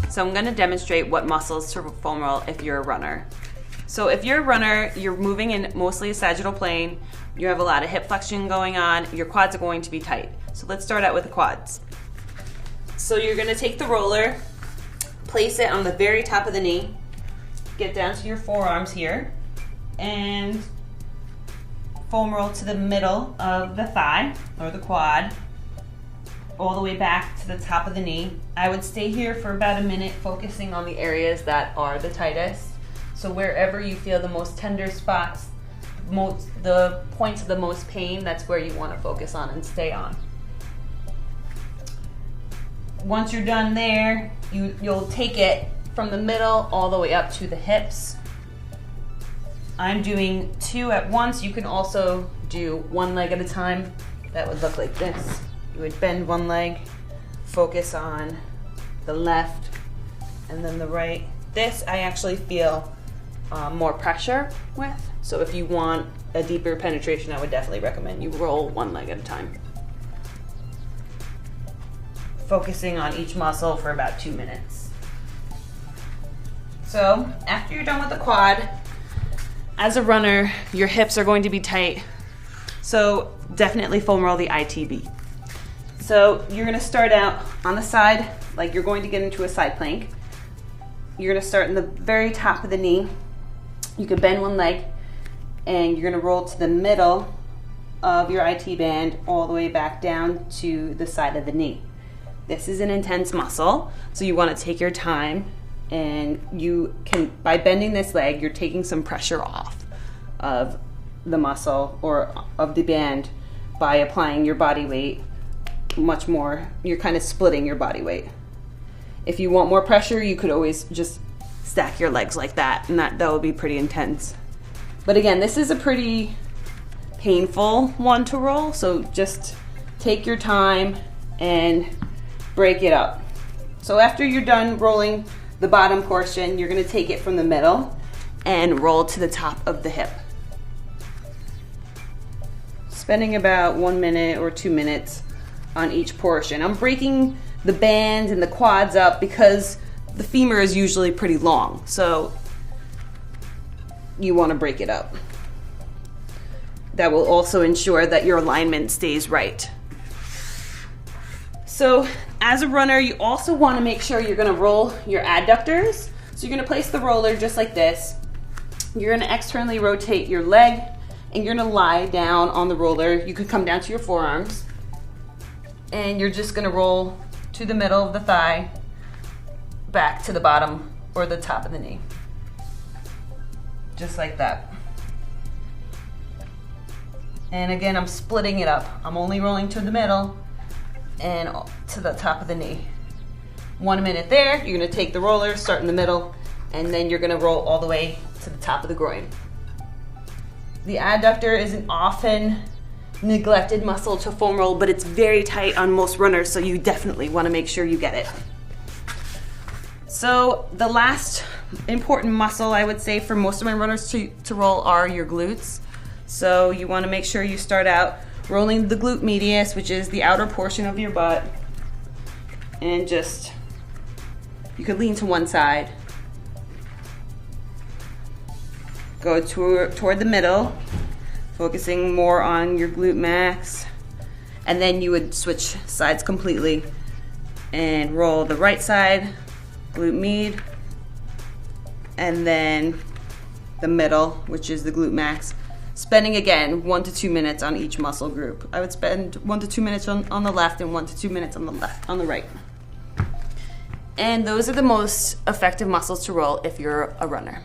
So I'm going to demonstrate what muscles to foam roll if you're a runner. So if you're a runner, you're moving in mostly a sagittal plane, you have a lot of hip flexion going on, your quads are going to be tight. So let's start out with the quads. So you're going to take the roller, place it on the very top of the knee, get down to your forearms here, and foam roll to the middle of the thigh or the quad, all the way back to the top of the knee. I would stay here for about a minute, focusing on the areas that are the tightest. So wherever you feel the most tender spots, the points of the most pain, that's where you want to focus on and stay on. Once you're done there, you'll take it from the middle all the way up to the hips. I'm doing 2 at once. You can also do one leg at a time. That would look like this. You would bend one leg, focus on the left and then the right. This I actually feel more pressure with. So if you want a deeper penetration, I would definitely recommend you roll one leg at a time. Focusing on each muscle for about 2 minutes. So after you're done with the quad, as a runner, your hips are going to be tight. So definitely foam roll the ITB. So you're going to start out on the side, like you're going to get into a side plank. You're going to start in the very top of the knee. You can bend one leg and you're going to roll to the middle of your IT band all the way back down to the side of the knee. This is an intense muscle, so you want to take your time, and you can, by bending this leg, you're taking some pressure off of the muscle or of the band by applying your body weight much more. You're kind of splitting your body weight. If you want more pressure, you could always just stack your legs like that, and that would be pretty intense. But again, this is a pretty painful one to roll, so just take your time and break it up. So after you're done rolling the bottom portion, you're going to take it from the middle and roll to the top of the hip. Spending about 1 minute or 2 minutes on each portion. I'm breaking the band and the quads up because the femur is usually pretty long, so you want to break it up. That will also ensure that your alignment stays right. So as a runner, you also want to make sure you're going to roll your adductors. So you're going to place the roller just like this. You're going to externally rotate your leg, and you're going to lie down on the roller. You could come down to your forearms, and you're just going to roll to the middle of the thigh, back to the bottom or the top of the knee. Just like that. And again, I'm splitting it up. I'm only rolling to the middle and to the top of the knee. 1 minute there, you're going to take the roller, start in the middle, and then you're going to roll all the way to the top of the groin. The adductor is an often neglected muscle to foam roll, but it's very tight on most runners, so you definitely want to make sure you get it. So the last important muscle I would say for most of my runners to roll are your glutes. So you want to make sure you start out rolling the glute medius, which is the outer portion of your butt, and just, you could lean to one side. Go toward the middle, focusing more on your glute max, and then you would switch sides completely and roll the right side, glute med, and then the middle, which is the glute max. Spending again 1 to 2 minutes on each muscle group. I would spend 1 to 2 minutes on the left and 1 to 2 minutes on the right. And those are the most effective muscles to roll if you're a runner.